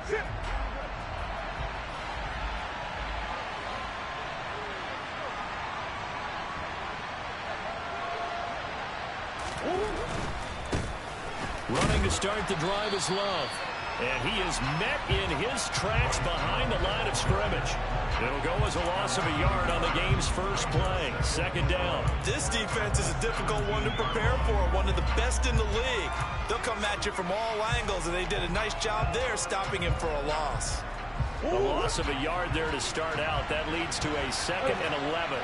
Running to start the drive is Love. And he is met in his tracks behind the line of scrimmage. It'll go as a loss of a yard on the game's first play. Second down. This defense is a difficult one to prepare for. One of the best in the league. They'll come at you from all angles, and they did a nice job there stopping him for a loss. A loss of a yard there to start out. That leads to a 2nd and 11.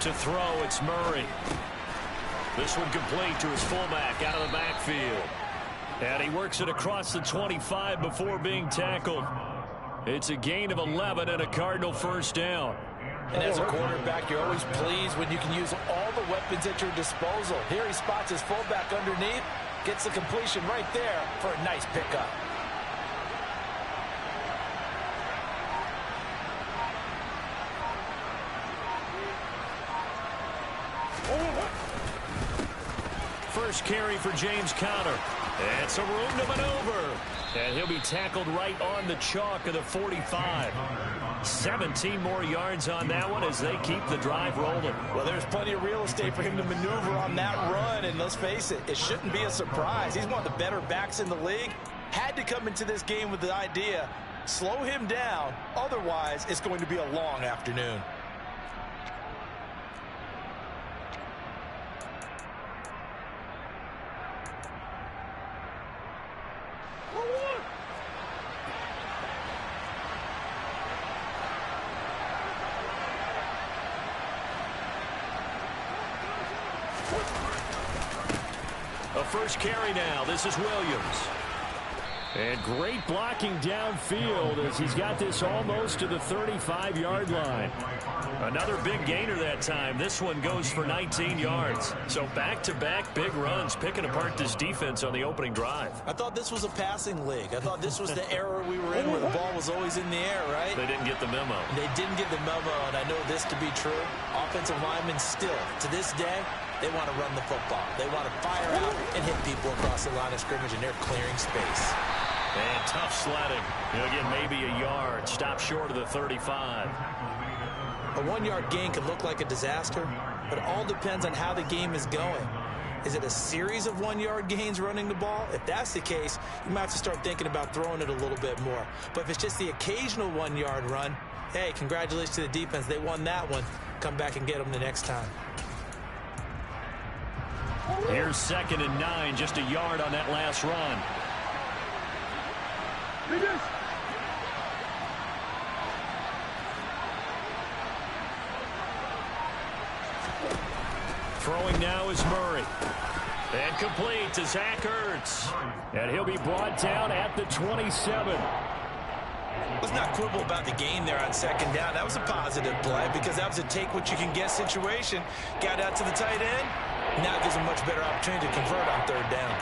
To throw, it's Murray. This one complete to his fullback out of the backfield. And he works it across the 25 before being tackled. It's a gain of 11 and a Cardinal first down. And as a quarterback, you're always pleased when you can use all the weapons at your disposal. Here he spots his fullback underneath, gets the completion right there for a nice pickup. First carry for James Conner. It's a room to maneuver. And he'll be tackled right on the chalk of the 45. 17 more yards on that one as they keep the drive rolling. Well, there's plenty of real estate for him to maneuver on that run. And let's face it, it shouldn't be a surprise. He's one of the better backs in the league. Had to come into this game with the idea, slow him down. Otherwise, it's going to be a long afternoon. A first carry now. This is Williams. And great blocking downfield as he's got this almost to the 35-yard line. Another big gainer that time. This one goes for 19 yards. So back-to-back big runs, picking apart this defense on the opening drive. I thought this was a passing league. I thought this was the era we were in where the ball was always in the air, right? They didn't get the memo. They didn't get the memo, and I know this to be true. Offensive linemen still, to this day, they want to run the football. They want to fire out and hit people across the line of scrimmage, and they're clearing space. And tough sledding. He'll get maybe a yard. Stop short of the 35. A 1-yard gain can look like a disaster, but it all depends on how the game is going. Is it a series of 1-yard gains running the ball? If that's the case, you might have to start thinking about throwing it a little bit more. But if it's just the occasional 1-yard run, hey, congratulations to the defense. They won that one. Come back and get them the next time. Here's 2nd and 9, just a yard on that last run. Throwing now is Murray. And complete to Zach Ertz. And he'll be brought down at the 27. Let's not quibble about the gain there on 2nd down. That was a positive play because that was a take-what-you-can-get situation. Got out to the tight end. Now gives a much better opportunity to convert on 3rd down.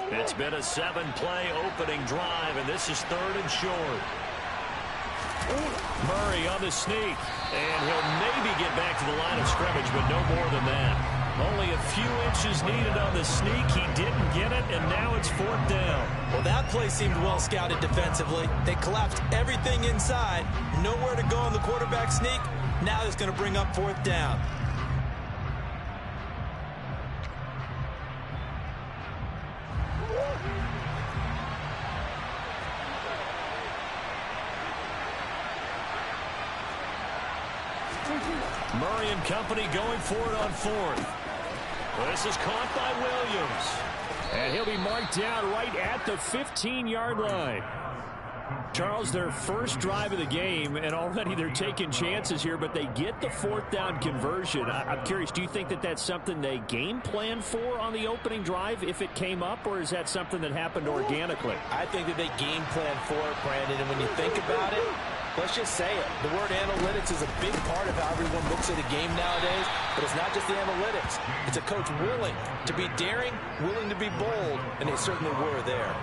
It's been a 7-play opening drive, and this is 3rd and short. Murray on the sneak, and he'll maybe get back to the line of scrimmage, but no more than that. Only a few inches needed on the sneak. He didn't get it, and now it's 4th down. Well, that play seemed well scouted defensively. They collapsed everything inside. Nowhere to go on the quarterback sneak. Now it's going to bring up 4th down. Murray and company going for it on 4th. Well, this is caught by Williams. And he'll be marked down right at the 15-yard line. Charles, their first drive of the game, and already they're taking chances here, but they get the 4th down conversion. I'm curious, do you think that that's something they game plan for on the opening drive if it came up, or is that something that happened organically? I think that they game plan for it, Brandon, and when you think about it, let's just say it. The word analytics is a big part of how everyone looks at a game nowadays, but it's not just the analytics. It's a coach willing to be daring, willing to be bold, and they certainly were there.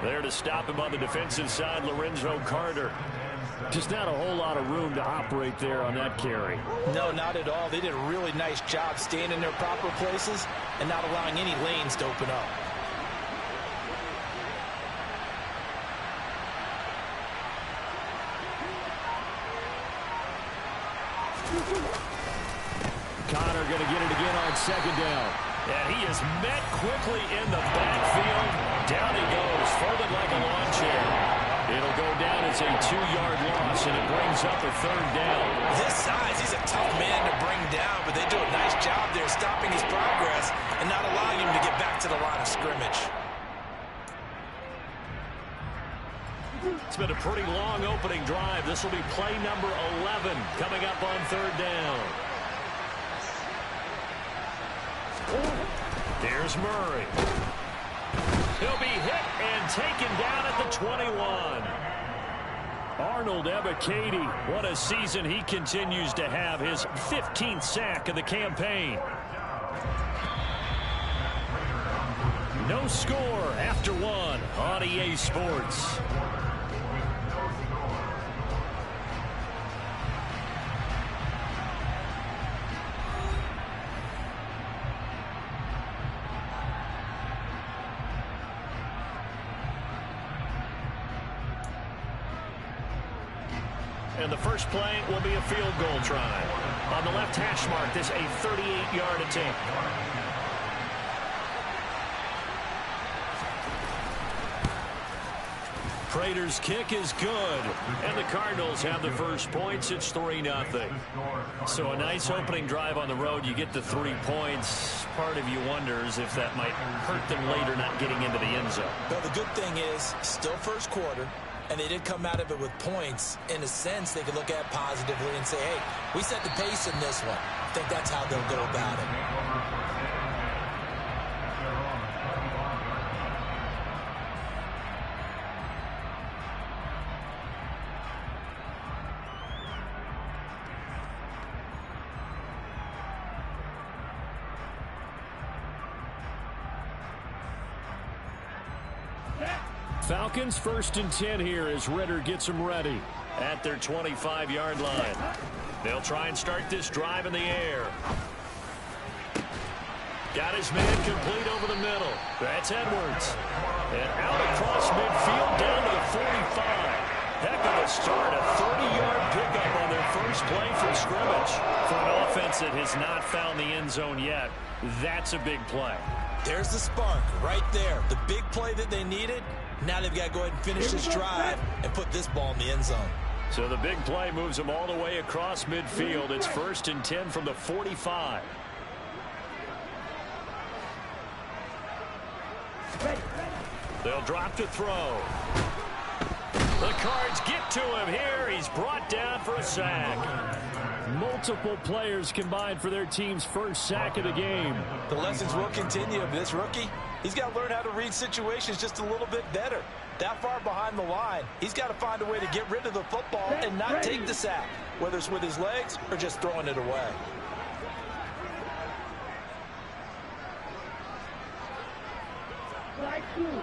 There to stop him on the defensive side, Lorenzo Carter. Just not a whole lot of room to operate there on that carry. No, not at all. They did a really nice job staying in their proper places and not allowing any lanes to open up. Connor going to get it again on second down. And he is met quickly in the backfield. Down he goes, folded like a lawn chair. It'll go down as a 2-yard loss, and it brings up a third down. This size, he's a tough man to bring down, but they do a nice job there stopping his progress and not allowing him to get back to the line of scrimmage. It's been a pretty long opening drive. This will be play number 11 coming up on third down. Here's Murray. He'll be hit and taken down at the 21. Arnold Ebiketie, what a season he continues to have. His 15th sack of the campaign. No score after one on EA Sports. And the first play will be a field goal try. On the left hash mark, this a 38-yard attempt. Prater's kick is good. And the Cardinals have the first points. It's 3-0. So a nice opening drive on the road. You get the 3 points. Part of you wonders if that might hurt them later not getting into the end zone. But the good thing is, still first quarter. And they did come out of it with points. In a sense, they could look at it positively and say, hey, we set the pace in this one. I think that's how they'll go about it. Falcons 1st and 10 here as Ritter gets them ready at their 25-yard line. They'll try and start this drive in the air. Got his man complete over the middle. That's Edwards. And out across midfield down to the 45. Heck of a start. A 30-yard pickup on their first play from scrimmage. For an offense that has not found the end zone yet, that's a big play. There's the spark right there. The big play that they needed. Now they've got to go ahead and finish this drive and put this ball in the end zone. So the big play moves them all the way across midfield. It's 1st and 10 from the 45. They'll drop to throw. The Cards get to him here. He's brought down for a sack. Multiple players combined for their team's first sack of the game. The lessons will continue. This rookie, he's got to learn how to read situations just a little bit better. That far behind the line, he's got to find a way to get rid of the football and not take the sack, whether it's with his legs or just throwing it away. Right, blue.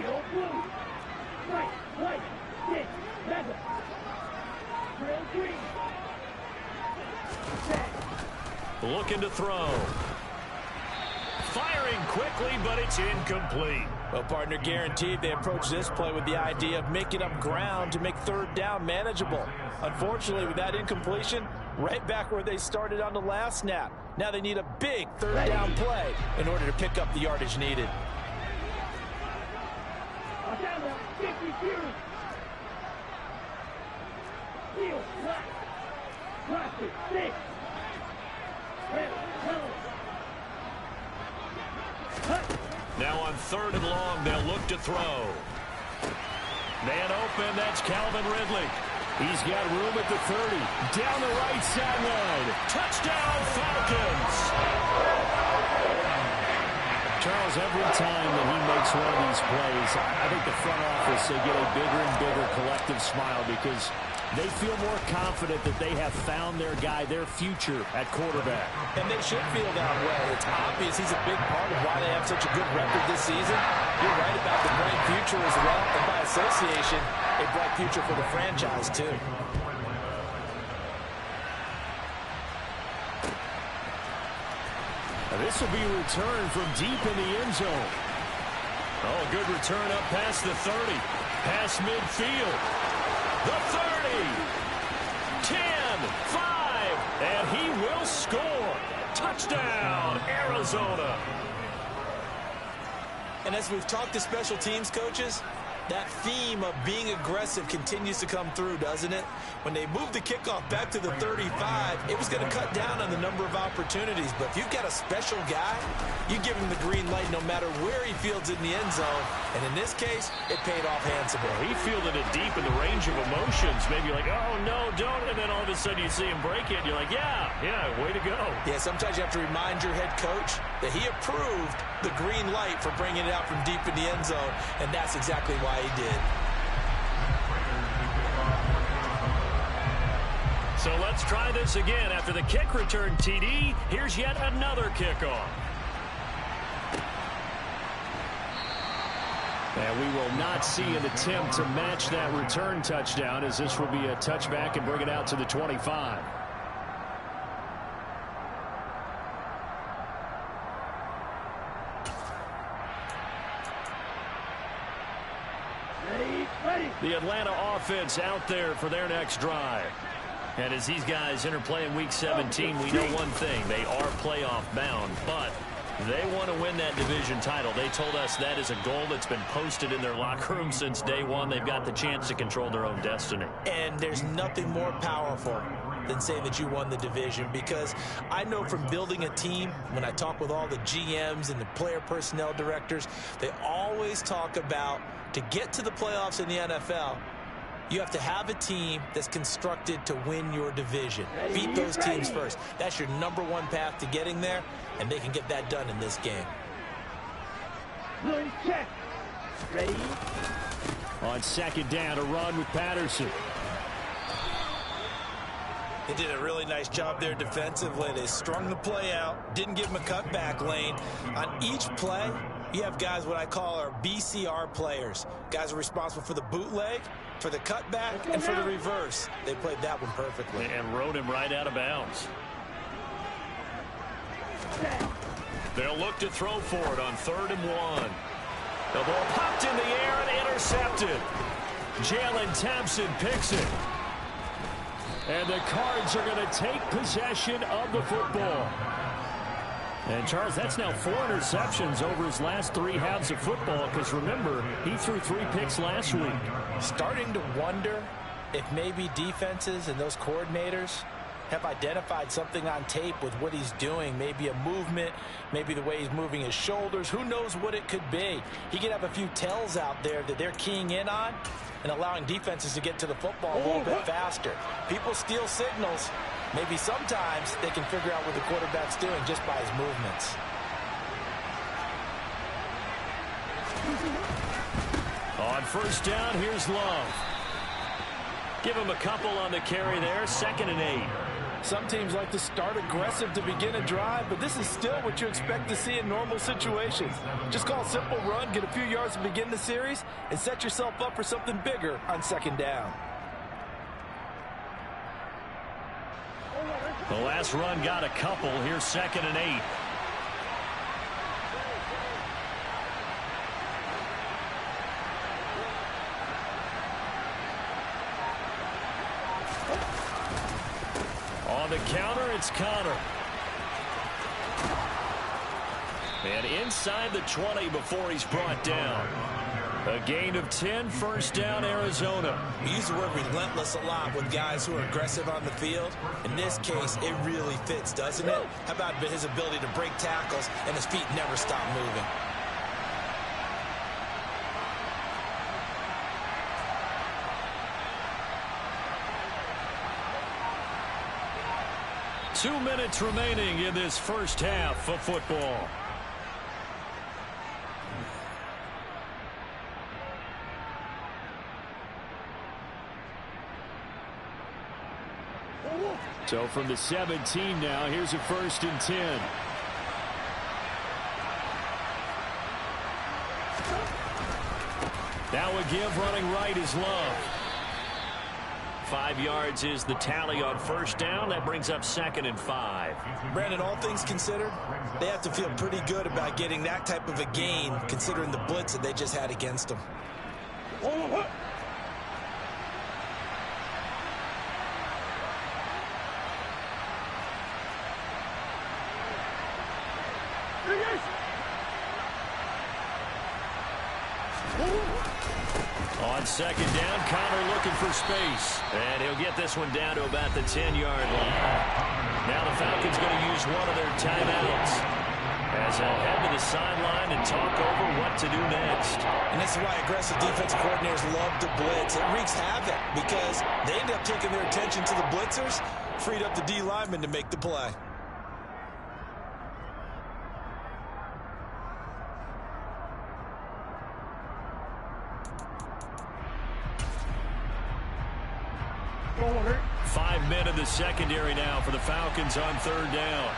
Yellow, blue. Right, white, stick, leather. Trail green. Looking to throw. Firing quickly, but it's incomplete. Well, partner, guaranteed they approach this play with the idea of making up ground to make third down manageable. Unfortunately, with that incompletion, right back where they started on the last snap. Now they need a big third down play in order to pick up the yardage needed. Now on 3rd and long, they'll look to throw. Man open, that's Calvin Ridley. He's got room at the 30. Down the right sideline. Touchdown, Falcons. Charles, every time that he makes one of these plays, I think the front office, they get a bigger and bigger collective smile because They feel more confident that they have found their guy, their future at quarterback. And they should feel that way. It's obvious he's a big part of why they have such a good record this season. You're right about the bright future as well, and by association, a bright future for the franchise, too. This will be returned from deep in the end zone. Oh, good return up past the 30. Past midfield. The 30. 10, 5, and he will score. Touchdown, Arizona. And as we've talked to special teams coaches, that theme of being aggressive continues to come through, doesn't it? When they moved the kickoff back to the 35, it was going to cut down on the number of opportunities. But if you've got a special guy, you give him the green light no matter where he fields in the end zone. And in this case, it paid off handsomely. He fielded it deep in the range of emotions. Maybe you're like, oh, no, don't. And then all of a sudden you see him break it. And you're like, yeah, way to go. Yeah, sometimes you have to remind your head coach that he approved the green light for bringing it out from deep in the end zone. And that's exactly why he did. So let's try this again. After the kick return TD, here's yet another kickoff. And we will not see an attempt to match that return touchdown, as this will be a touchback and bring it out to the 25. The Atlanta offense out there for their next drive. And as these guys interplay in Week 17, we know one thing. They are playoff bound, but they want to win that division title. They told us that is a goal that's been posted in their locker room since day one. They've got the chance to control their own destiny. And there's nothing more powerful than saying that you won the division, because I know from building a team, when I talk with all the GMs and the player personnel directors, they always talk about, to get to the playoffs in the NFL, you have to have a team that's constructed to win your division. Beat those teams first. That's your number one path to getting there, and they can get that done in this game. Good check. Ready? On second down, a run with Patterson. They did a really nice job there defensively. They strung the play out, didn't give him a cutback lane. On each play, you have guys what I call our BCR players. Guys are responsible for the bootleg, for the cutback, and for the reverse. They played that one perfectly. And rode him right out of bounds. They'll look to throw for it on 3rd and 1. The ball popped in the air and intercepted. Jalen Thompson picks it. And the Cards are going to take possession of the football. And, Charles, that's now 4 interceptions over his last 3 halves of football, because, remember, he threw 3 picks last week. Starting to wonder if maybe defenses and those coordinators have identified something on tape with what he's doing. Maybe a movement, maybe the way he's moving his shoulders. Who knows what it could be? He could have a few tells out there that they're keying in on and allowing defenses to get to the football a little bit faster. People steal signals. Maybe sometimes they can figure out what the quarterback's doing just by his movements. On 1st down, here's Love. Give him a couple on the carry there. 2nd and 8. Some teams like to start aggressive to begin a drive, but this is still what you expect to see in normal situations. Just call a simple run, get a few yards to begin the series, and set yourself up for something bigger on 2nd down. The last run got a couple. Here's 2nd and 8. On the counter, it's Connor. And inside the 20 before he's brought down. A gain of 10, 1st down, Arizona. We use the word relentless a lot with guys who are aggressive on the field. In this case, it really fits, doesn't it? How about his ability to break tackles and his feet never stop moving? Two minutes remaining in this first half of football. So from the 17 now, here's a 1st and 10. Now a give running right is Love. 5 yards is the tally on 1st down. That brings up 2nd and 5. Brandon, all things considered, they have to feel pretty good about getting that type of a gain considering the blitz that they just had against them. On 2nd down, Connor looking for space. And he'll get this one down to about the 10-yard line. Now the Falcons going to use one of their timeouts as they'll head to the sideline and talk over what to do next. And this is why aggressive defensive coordinators love to blitz. It wreaks havoc because they end up taking their attention to the blitzers, freed up the D lineman to make the play. Five men in the secondary now for the Falcons on 3rd down.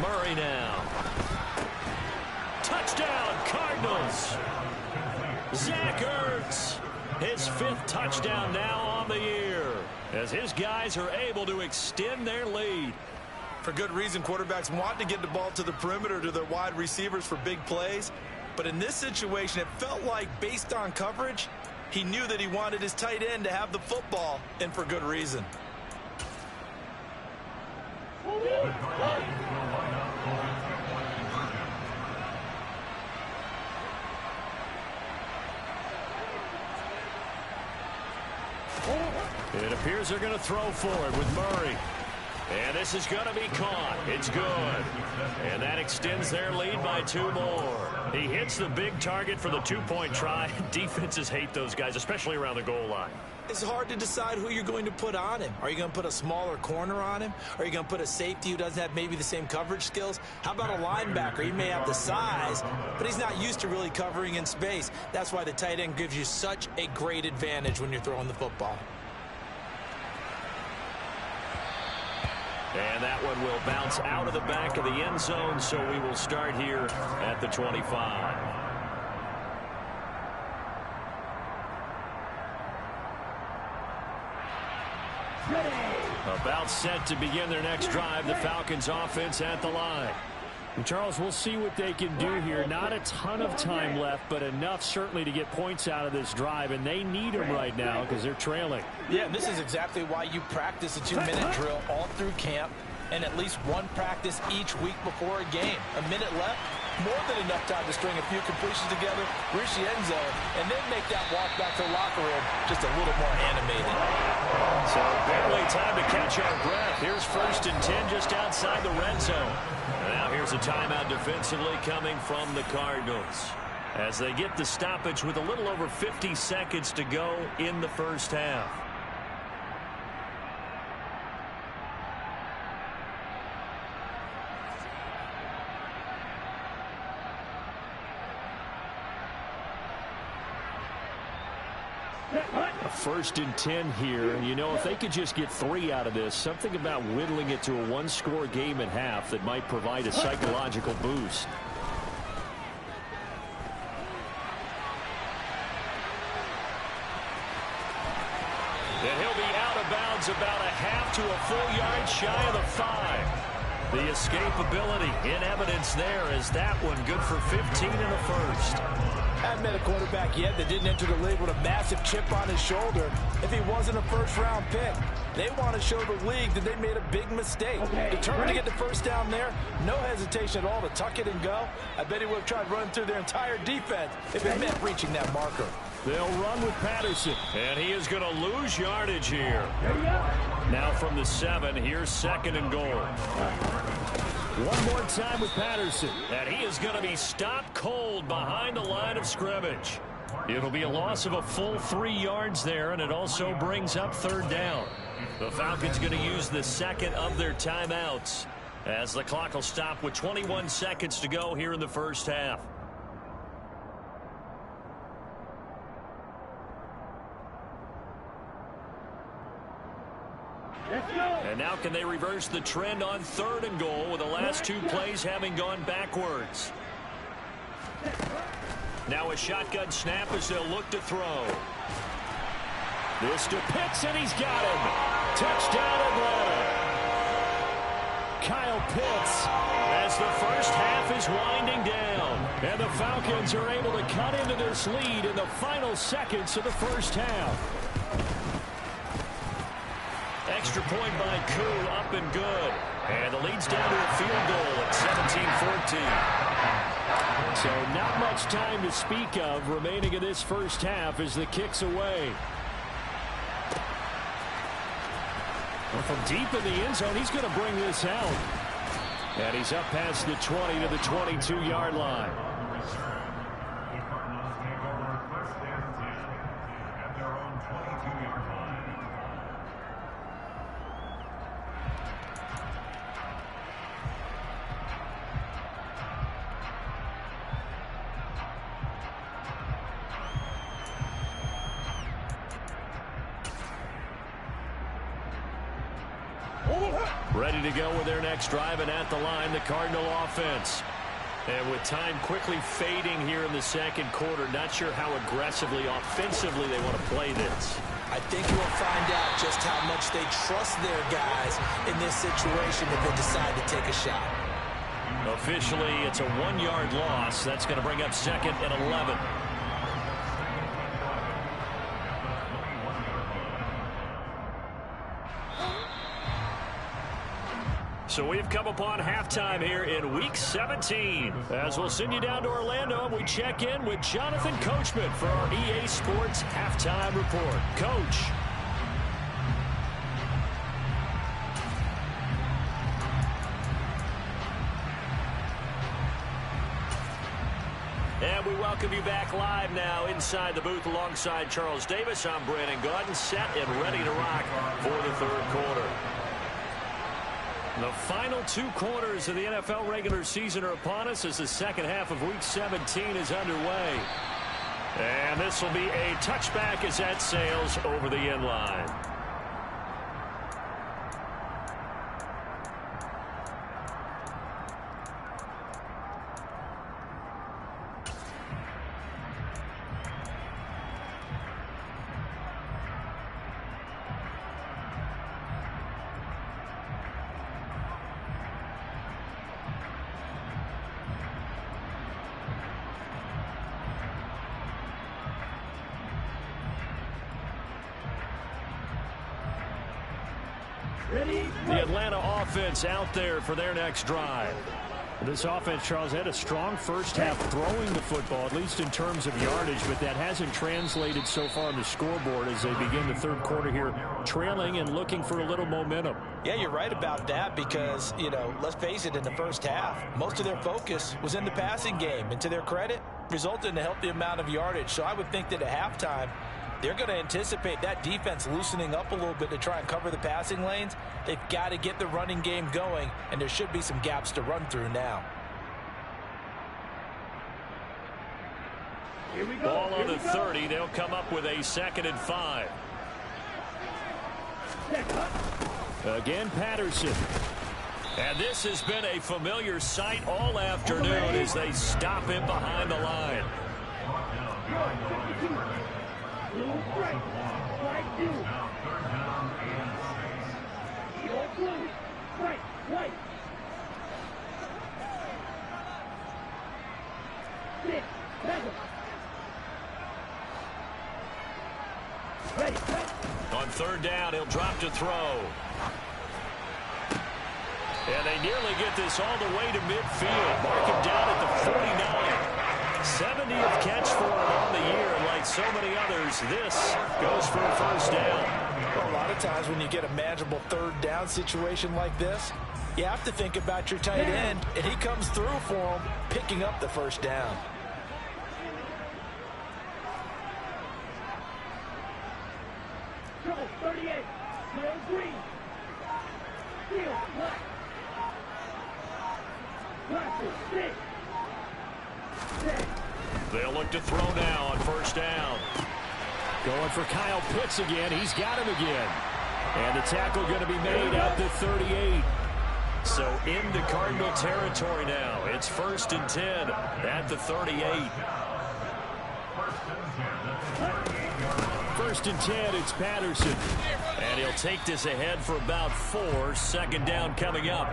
Murray now. Touchdown, Cardinals. Zach Ertz, his 5th touchdown now on the year as his guys are able to extend their lead. For good reason, quarterbacks want to get the ball to the perimeter to their wide receivers for big plays. But in this situation, it felt like based on coverage, he knew that he wanted his tight end to have the football, and for good reason. It appears they're going to throw for it with Murray. And this is going to be caught. It's good. And that extends their lead by 2 more. He hits the big target for the 2-point try. Defenses hate those guys, especially around the goal line. It's hard to decide who you're going to put on him. Are you going to put a smaller corner on him? Are you going to put a safety who doesn't have maybe the same coverage skills? How about a linebacker? He may have the size, but he's not used to really covering in space. That's why the tight end gives you such a great advantage when you're throwing the football. And that one will bounce out of the back of the end zone, so we will start here at the 25. About set to begin their next drive, the Falcons offense at the line. And Charles, we'll see what they can do here. Not a ton of time left, but enough certainly to get points out of this drive, and they need them right now because they're trailing. Yeah, and this is exactly why you practice a 2-minute drill all through camp and at least one practice each week before a game. A minute left, more than enough time to string a few completions together, reach the end zone, and then make that walk back to the locker room just a little more animated. So barely time to catch our breath. Here's 1st and 10 just outside the red zone. And now here's a timeout defensively coming from the Cardinals as they get the stoppage with a little over 50 seconds to go in the 1st half. A 1st and 10 here. You know, if they could just get 3 out of this, something about whittling it to a 1-score game at half that might provide a psychological boost. And he'll be out of bounds about a half to a full yard shy of the 5. The escapability in evidence there as that one good for 15 in the 1st. Haven't met a quarterback yet that didn't enter the league with a massive chip on his shoulder if he wasn't a 1st-round pick. They want to show the league that they made a big mistake. Determined to get the 1st down there, no hesitation at all to tuck it and go. I bet he would have tried running through their entire defense if it meant reaching that marker. They'll run with Patterson, and he is going to lose yardage here. Now from the 7, here's 2nd and goal. One more time with Patterson, and he is going to be stopped cold behind the line of scrimmage. It'll be a loss of a full 3 yards there, and it also brings up 3rd down. The Falcons going to use the 2nd of their timeouts As the clock will stop with 21 seconds to go here in the first half. And now can they reverse the trend on 3rd and goal with the last 2 plays having gone backwards? Now a shotgun snap as they'll look to throw. This to Pitts, and he's got him. Touchdown Atlanta. Kyle Pitts as the first half is winding down. And the Falcons are able to cut into this lead in the final seconds of the first half. Extra point by Koo, up and good. And the lead's down to a field goal at 17-14. So not much time to speak of remaining in this first half as the kick's away. Well, from deep in the end zone, he's going to bring this out. And he's up past the 20 to the 22-yard line. Ready to go with their next drive, and at the line, the Cardinal offense. And with time quickly fading here in the second quarter, not sure how aggressively, offensively they want to play this. I think we'll find out just how much they trust their guys in this situation if they decide to take a shot. Officially, it's a 1-yard loss. That's going to bring up 2nd and 11. So we've come upon halftime here in Week 17. As we'll send you down to Orlando, and we check in with Jonathan Coachman for our EA Sports Halftime Report. Coach. And we welcome you back live now inside the booth alongside Charles Davis. I'm Brandon Gaudin, set and ready to rock for the 3rd quarter. The final 2 quarters of the NFL regular season are upon us as the second half of Week 17 is underway. And this will be a touchback as that sails over the end line. The Atlanta offense out there for their next drive. This offense, Charles, had a strong first half throwing the football, at least in terms of yardage, but that hasn't translated so far on the scoreboard as they begin the 3rd quarter here, trailing and looking for a little momentum. Yeah, you're right about that because, let's face it, in the first half, most of their focus was in the passing game, and to their credit, resulted in a healthy amount of yardage. So I would think that at halftime, they're going to anticipate that defense loosening up a little bit to try and cover the passing lanes. They've got to get the running game going, and there should be some gaps to run through now. Here we go. Ball on the 30. They'll come up with a 2nd and 5. Again, Patterson. And this has been a familiar sight all afternoon as they stop him behind the line. On 3rd down, he'll drop to throw. And they nearly get this all the way to midfield. Mark him down at the 49. 70th catch for him on the year, and like so many others, this goes for a first down. Well, a lot of times when you get a manageable 3rd down situation like this, you have to think about your tight end, and he comes through for him, picking up the first down. They'll look to throw now on first down. Going for Kyle Pitts again. He's got him again. And the tackle going to be made at the 38. So into Cardinal territory now. It's 1st and 10 at the 38. 1st and 10, it's Patterson. And he'll take this ahead for about 4. 2nd down coming up.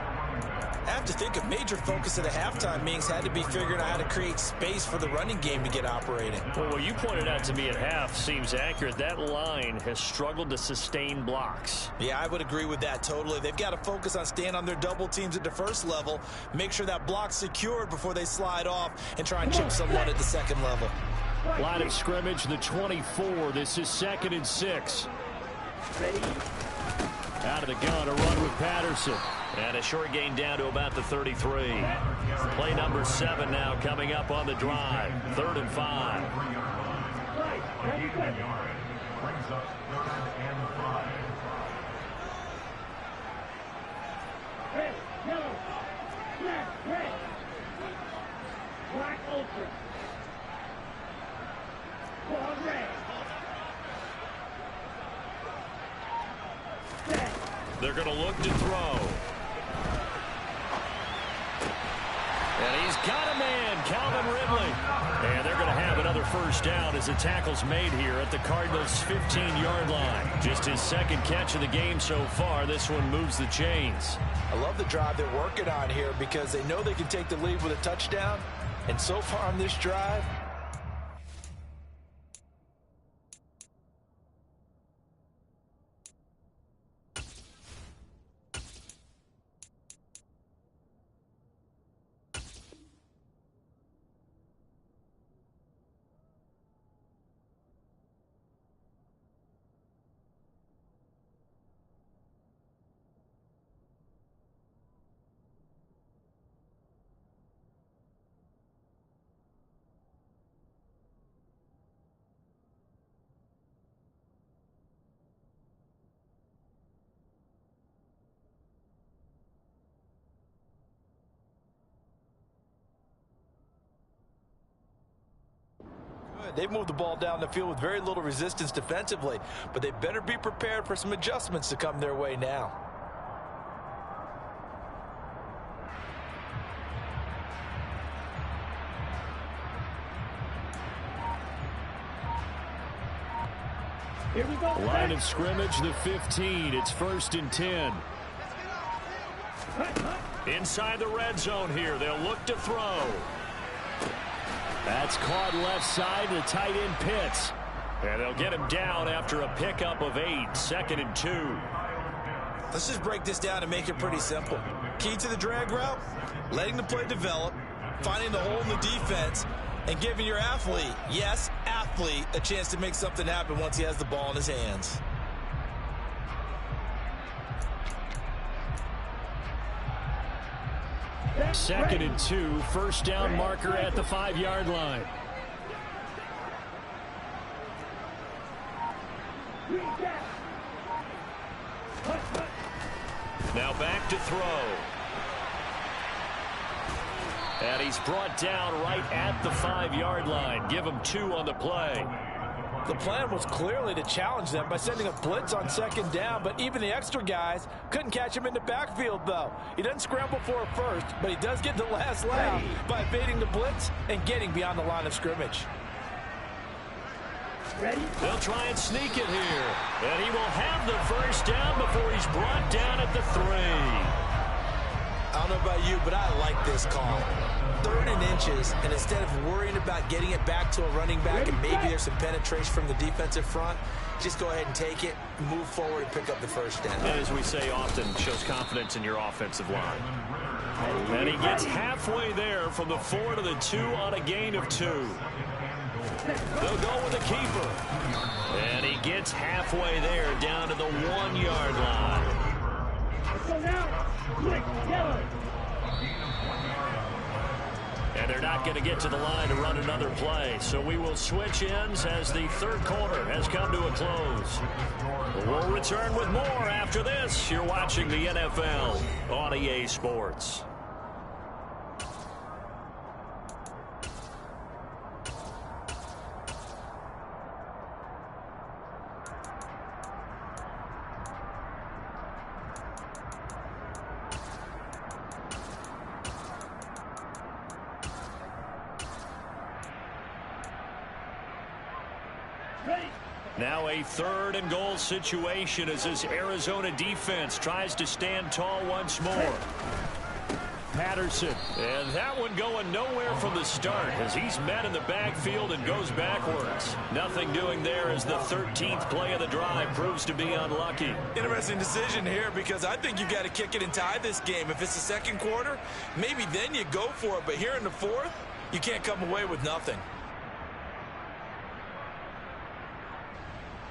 I have to think a major focus of the halftime meetings had to be figuring out how to create space for the running game to get operating. Well, what you pointed out to me at half seems accurate. That line has struggled to sustain blocks. Yeah, I would agree with that totally. They've got to focus on staying on their double teams at the first level, make sure that block's secured before they slide off and try and chip someone at the second level. Line of scrimmage, the 24. This is 2nd and 6. Out of the gun, a run with Patterson. And a short gain down to about the 33. Play number 7 now coming up on the drive. 3rd and 5. Red, yellow, black, red. Black ultra. Quad red. They're going to look to throw. And he's got a man, Calvin Ridley. And they're going to have another first down as the tackle's made here at the Cardinals' 15-yard line. Just his 2nd catch of the game so far. This one moves the chains. I love the drive they're working on here because they know they can take the lead with a touchdown. And so far on this drive, they've moved the ball down the field with very little resistance defensively, but they better be prepared for some adjustments to come their way now. Here we go. Line of scrimmage, the 15. It's 1st and 10. Inside the red zone here. They'll look to throw. That's caught left side, the tight end Pitts. And they'll get him down after a pickup of 8. 2nd and 2. Let's just break this down and make it pretty simple. Key to the drag route, letting the play develop, finding the hole in the defense, and giving your athlete, yes, athlete, a chance to make something happen once he has the ball in his hands. Second and 2, first down marker at the 5-yard line. Now back to throw. And he's brought down right at the 5-yard line. Give him 2 on the play. The plan was clearly to challenge them by sending a blitz on second down, but even the extra guys couldn't catch him in the backfield, though. He doesn't scramble for a first, but he does get the last laugh by evading the blitz and getting beyond the line of scrimmage. They'll try and sneak it here. And he will have the first down before he's brought down at the 3. I don't know about you, but I like this call. 3rd and inches, and instead of worrying about getting it back to a running back and maybe there's some penetration from the defensive front, just go ahead and take it, move forward, and pick up the first down. And as we say often, shows confidence in your offensive line. And he gets halfway there from the 4 to the 2 on a gain of 2. They'll go with the keeper. And he gets halfway there down to the 1-yard line. So now, quick, yellow. And they're not going to get to the line to run another play. So we will switch ends as the 3rd quarter has come to a close. We'll return with more after this. You're watching the NFL on EA Sports. Ready. Now a 3rd and goal situation as this Arizona defense tries to stand tall once more. Patterson, and that one going nowhere from the start as he's met in the backfield and goes backwards. Nothing doing there as the 13th play of the drive proves to be unlucky. Interesting decision here because I think you've got to kick it and tie this game. If it's the second quarter, maybe then you go for it. But here in the 4th, you can't come away with nothing.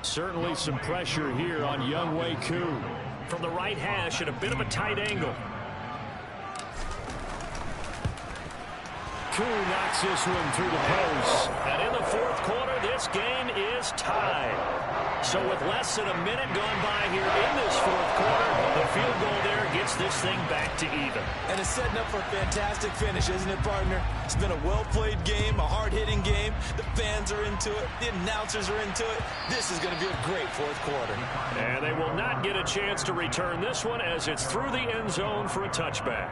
Certainly some pressure here on Younghoe Koo. From the right hash at a bit of a tight angle. Koo knocks this one through the post. And in the 4th quarter, this game is tied. So with less than a minute gone by here in this 4th quarter, the field goal there gets this thing back to even. And it's setting up for a fantastic finish, isn't it, partner? It's been a well-played game, a hard-hitting game. The fans are into it. The announcers are into it. This is going to be a great 4th quarter. And they will not get a chance to return this one as it's through the end zone for a touchback.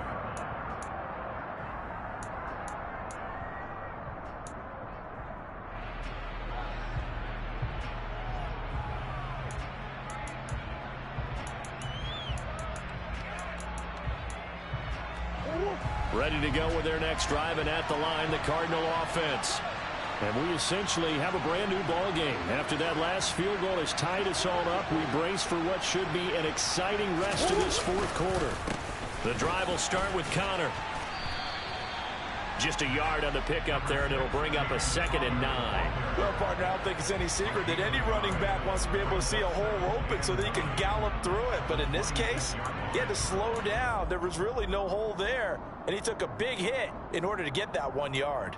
Ready to go with their next drive, and at the line, the Cardinal offense. And we essentially have a brand new ball game. After that last field goal has tied us all up, we brace for what should be an exciting rest of this 4th quarter. The drive will start with Connor. Just a yard on the pickup there, and it'll bring up a 2nd and 9. Well, partner, I don't think it's any secret that any running back wants to be able to see a hole open so that he can gallop through it. But in this case, he had to slow down. There was really no hole there, and he took a big hit in order to get that 1 yard.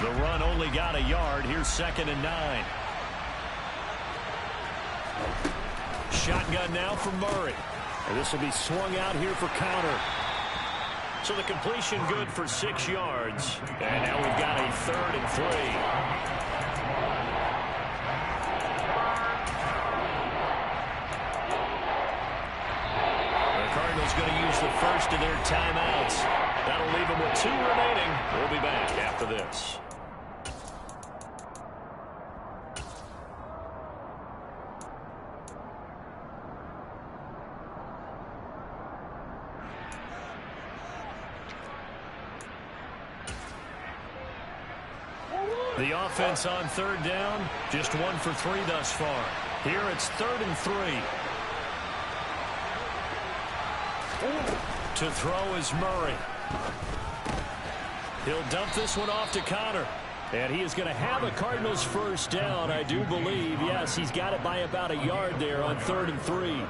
The run only got a yard. Here's 2nd and 9. Shotgun now for Murray. And this will be swung out here for counter. So the completion good for 6 yards. And now we've got a 3rd and 3. The Cardinals going to use the first of their timeouts. That'll leave them with 2 remaining. We'll be back after this. The offense on 3rd down, just 1 for 3 thus far. Here it's 3rd and 3. To throw is Murray. He'll dump this one off to Connor. And he is going to have a Cardinals first down, I do believe. Yes, he's got it by about a yard there on 3rd and 3.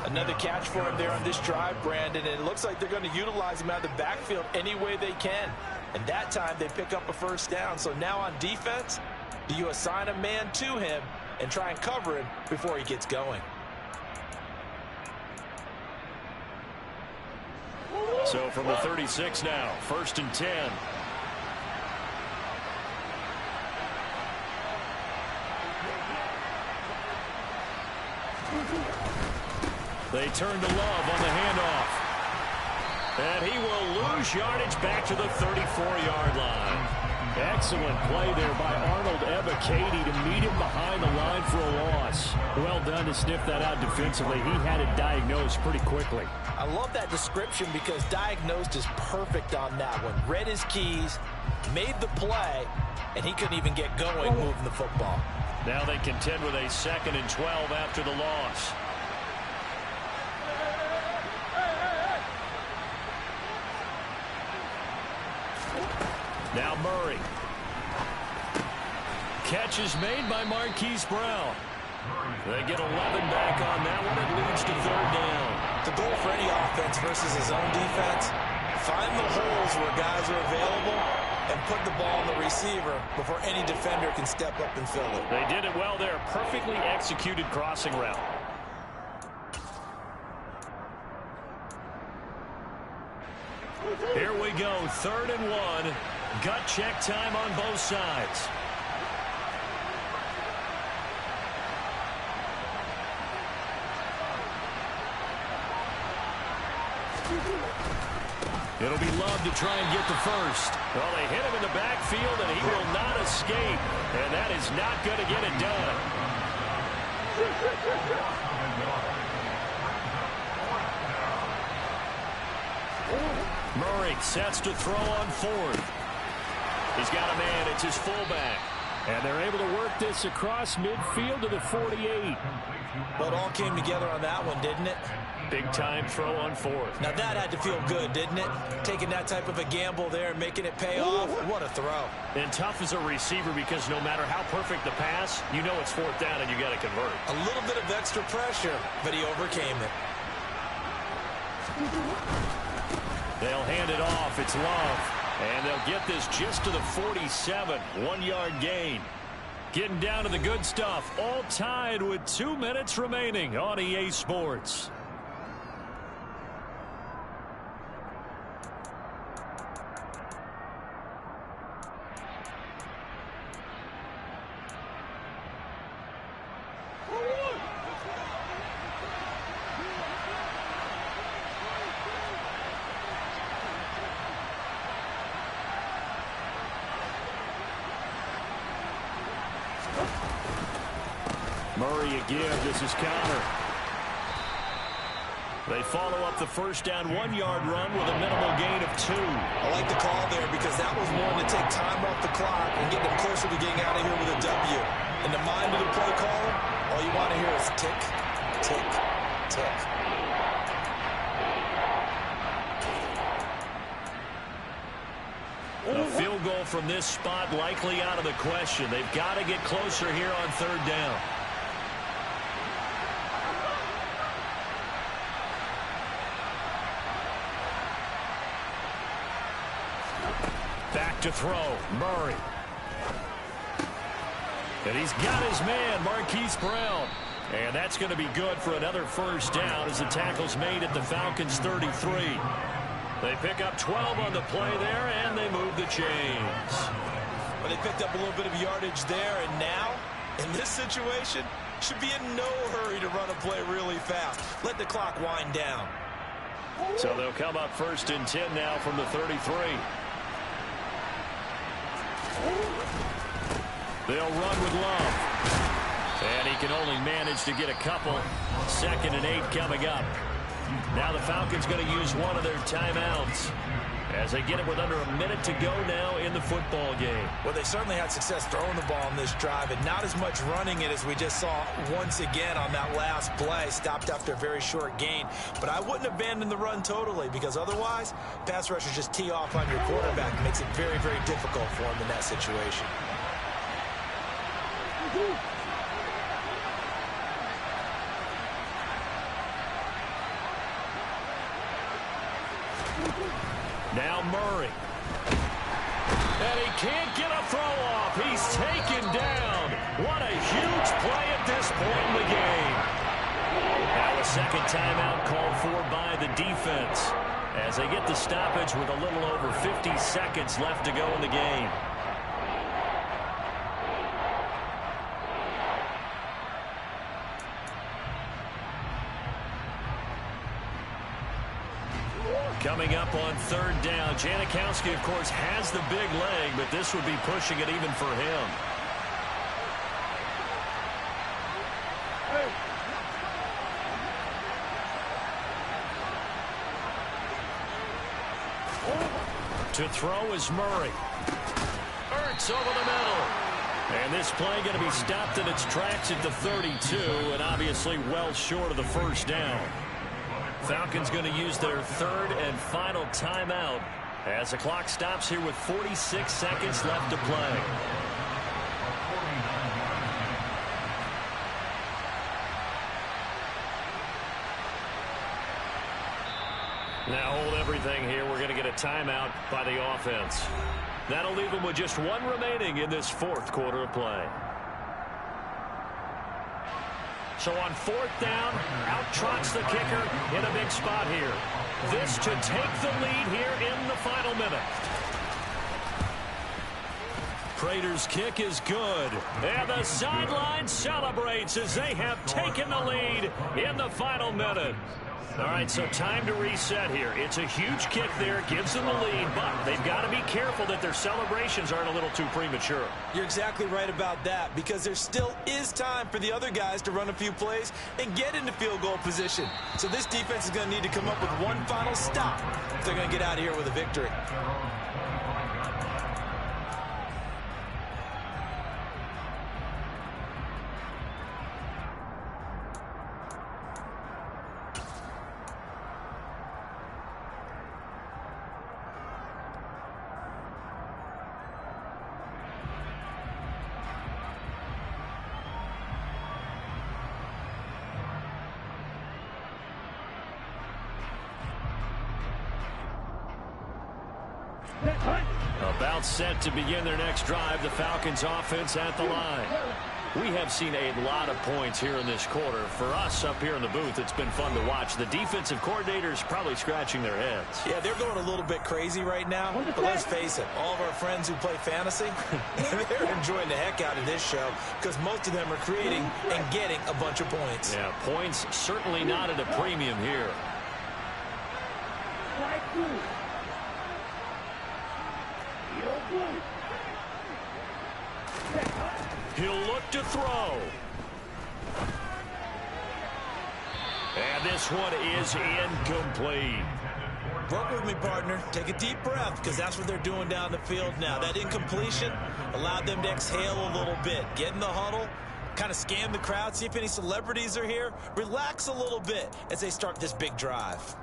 Another catch for him there on this drive, Brandon, and it looks like they're going to utilize him out of the backfield any way they can. And that time they pick up a first down. So now on defense, do you assign a man to him and try and cover him before he gets going? So from the 36 now, 1st and 10. They turn to Love on the handoff. And he will lose yardage back to the 34-yard line. Excellent play there by Arnold Ebiketie to meet him behind the line for a loss. Well done to sniff that out defensively. He had it diagnosed pretty quickly. I love that description because diagnosed is perfect on that one. Read his keys, made the play, and he couldn't even get going moving the football. Now they contend with a 2nd and 12 after the loss. Now Murray. Catch is made by Marquise Brown. They get 11 back on that one. It leads to 3rd down. The goal for any offense versus his own defense, find the holes where guys are available and put the ball on the receiver before any defender can step up and fill it. They did it well there. Perfectly executed crossing route. Here we go, 3rd and 1. Gut check time on both sides. It'll be Love to try and get the first. Well, they hit him in the backfield, and he will not escape. And that is not going to get it done. Murray sets to throw on fourth. He's got a man. It's his fullback. And they're able to work this across midfield to the 48. Well, it all came together on that one, didn't it? Big-time throw on fourth. Now, that had to feel good, didn't it? Taking that type of a gamble there and making it pay off. What a throw. And tough as a receiver because no matter how perfect the pass, you know it's fourth down and you got to convert. A little bit of extra pressure, but he overcame it. They'll hand it off. It's Love. And they'll get this just to the 47. 1-yard gain. Getting down to the good stuff. All tied with 2 minutes remaining on EA Sports. Murray again. This is counter. They follow up the first down 1-yard run with a minimal gain of 2. I like the call there because that was one to take time off the clock and get them closer to getting out of here with a W. In the mind of the play caller, all you want to hear is tick, tick, tick. A field goal from this spot likely out of the question. They've got to get closer here on third down. Back to throw, Murray. And he's got his man, Marquise Brown. And that's going to be good for another first down as the tackle's made at the Falcons' 33. They pick up 12 on the play there, and they move the chains. Well, they picked up a little bit of yardage there, and now, in this situation, should be in no hurry to run a play really fast. Let the clock wind down. So they'll come up first and 10 now from the 33. They'll run with Love. And he can only manage to get a couple. 2nd and 8 coming up. Now the Falcons going to use one of their timeouts as they get it with under a minute to go now in the football game. Well, they certainly had success throwing the ball in this drive and not as much running it as we just saw once again on that last play. Stopped after a very short gain. But I wouldn't abandon the run totally because otherwise, pass rushers just tee off on your quarterback. It makes it very, very difficult for him in that situation. Now Murray. And he can't get a throw off. He's taken down. What a huge play at this point in the game. Now a second timeout called for by the defense as they get the stoppage with a little over 50 seconds left to go in the game. Coming up on third down, Janikowski, of course, has the big leg, but this would be pushing it even for him. To throw is Murray. Ertz over the middle. And this play going to be stopped in its tracks at the 32, and obviously well short of the first down. Falcons going to use their third and final timeout as the clock stops here with 46 seconds left to play. Now hold everything here. We're going to get a timeout by the offense. That'll leave them with just one remaining in this fourth quarter of play. So on fourth down, out trots the kicker in a big spot here. This to take the lead here in the final minute. Prater's kick is good. And the sideline celebrates as they have taken the lead in the final minute. All right, so time to reset here. It's a huge kick there, gives them the lead, but they've got to be careful that their celebrations aren't a little too premature. You're exactly right about that, because there still is time for the other guys to run a few plays and get into field goal position. So this defense is going to need to come up with one final stop if they're going to get out of here with a victory. About set to begin their next drive, the Falcons offense at the line. We have seen a lot of points here in this quarter. For us up here in the booth, it's been fun to watch. The defensive coordinators probably scratching their heads. Yeah, they're going a little bit crazy right now. But let's face it, all of our friends who play fantasy, they're enjoying the heck out of this show because most of them are creating and getting a bunch of points. Yeah, points certainly not at a premium here. He'll look to throw. And this one is incomplete. Work with me, partner. Take a deep breath, because that's what they're doing down the field now. That incompletion allowed them to exhale a little bit. Get in the huddle, kind of scan the crowd, see if any celebrities are here. Relax a little bit as they start this big drive.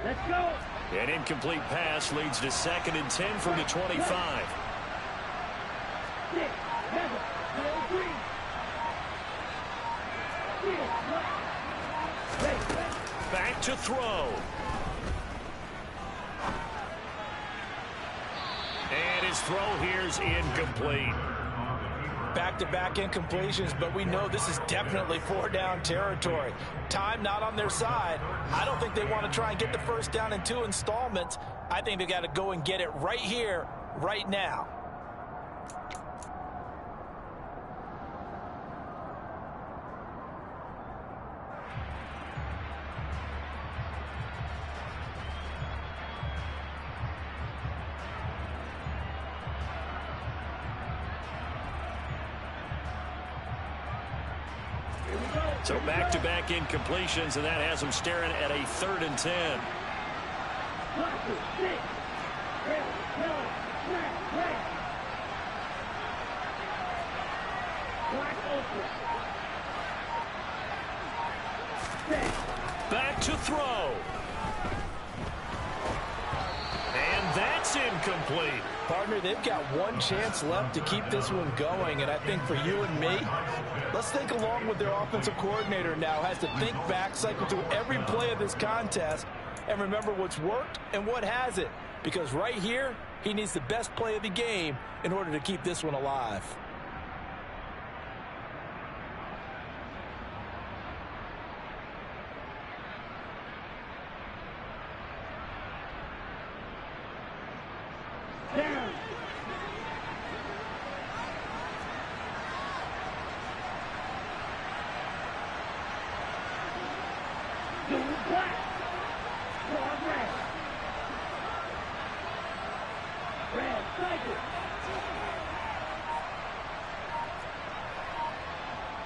Let's go. An incomplete pass leads to 2nd and 10 from the 25. 6, 7, 3. Back to throw. And his throw here's incomplete. Back-to-back incompletions, but we know this is definitely 4-down territory. Time not on their side. I don't think they want to try and get the first down in 2 installments. I think they got to go and get it right here, right now. So back-to-back incompletions, and that has them staring at a 3rd and 10. 6. Back to throw. And that's incomplete. Partner, they've got one chance left to keep this one going, and I think for you and me, let's think along with their offensive coordinator now has to think back, cycle through every play of this contest, and remember what's worked and what hasn't. Because right here, he needs the best play of the game in order to keep this one alive. Down. Doing black. Broad red. Red cycle.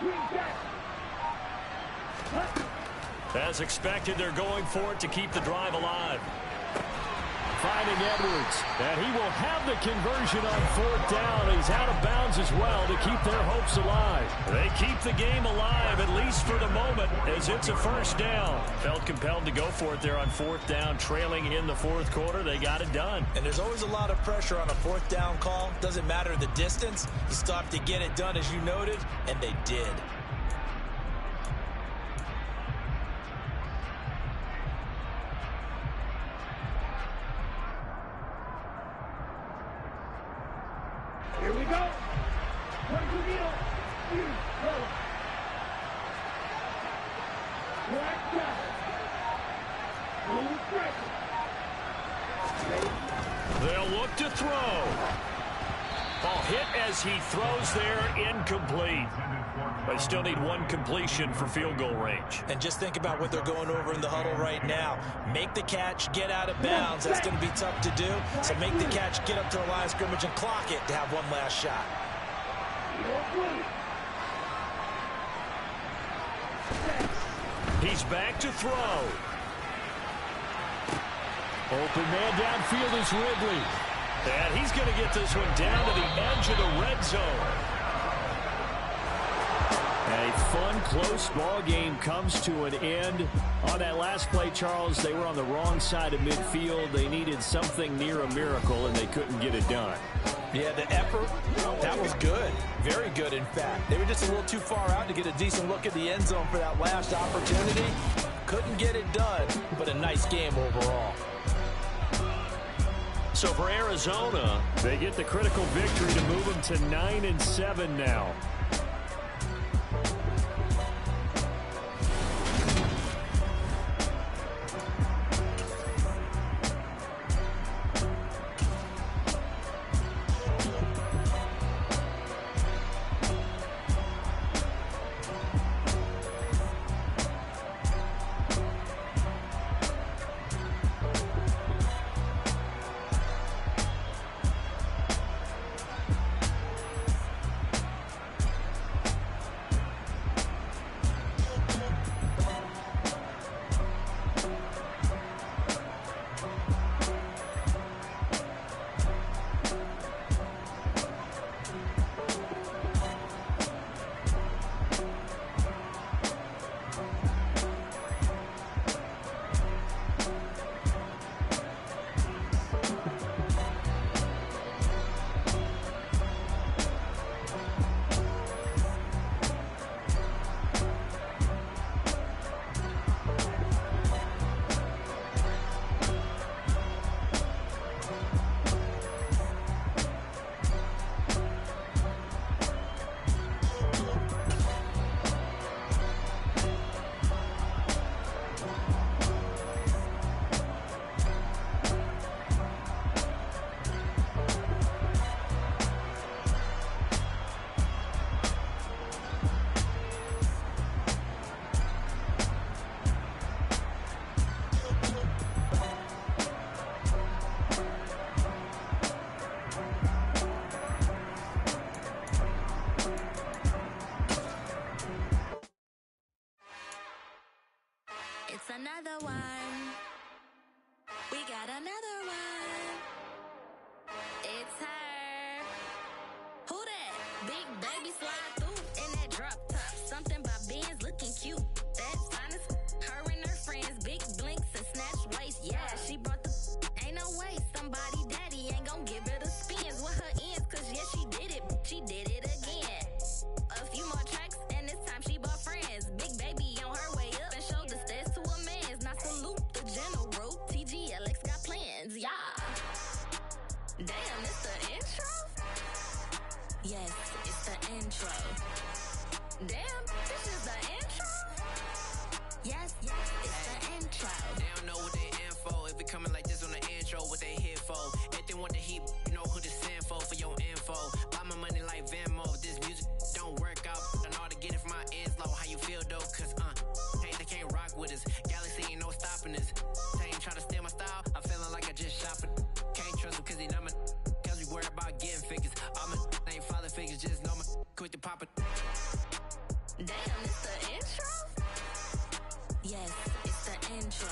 Green jack. As expected, they're going for it to keep the drive alive. Finding Edwards, and he will have the conversion on 4th down. He's out of bounds as well to keep their hopes alive. They keep the game alive, at least for the moment, as it's a 1st down. Felt compelled to go for it there on 4th down, trailing in the 4th quarter. They got it done. And there's always a lot of pressure on a 4th down call. Doesn't matter the distance. You still have to get it done, as you noted, and they did. Black shot. Blue striker. They'll look to throw. Ball hit as he throws there, incomplete. They still need one completion for field goal range. And just think about what they're going over in the huddle right now. Make the catch, get out of bounds. That's going to be tough to do. So make the catch, get up to the line of scrimmage, and clock it to have one last shot. He's back to throw. Open man downfield is Ridley. And he's going to get this one down to the edge of the red zone. A fun, close ball game comes to an end. On that last play, Charles, they were on the wrong side of midfield. They needed something near a miracle, and they couldn't get it done. Yeah, the effort, that was good. Very good, in fact. They were just a little too far out to get a decent look at the end zone for that last opportunity. Couldn't get it done, but a nice game overall. So for Arizona, they get the critical victory to move them to 9-7 now. It's another one. We got another one. It's her. Who that? Big baby slide through in that drop top. Something by Benz looking cute. That's honest. Her and her friends, big blinks and snatch waist. Yeah, she brought the. Ain't no way somebody daddy ain't gon' give her the spins with her ends. Cause yeah, she did it. She did it again. A few more tracks and this time she bought friends. Big baby on her way up and showed the stairs to a man's. Now salute the general. TGLX got plans, yeah. Damn, it's the intro? Yes, it's the intro. Damn, this is the intro? Yes, it's the intro. They don't know what they info. If it coming like this on the intro, what they here for? If they want the heat, you know who to send for your info. Buy my money like Venmo. If this music don't work out, I know how to get it from my ends low. How you feel though? Cause hey, they can't rock with us. Galaxy ain't no stopping us. They ain't try to steal my style. I'm feeling like I just shop it. Can't trust them cause they know my. Cause we worried about getting figures. All my ain't father figures, just know my. Quick to pop it. Damn, it's the intro? Yes, it's the intro.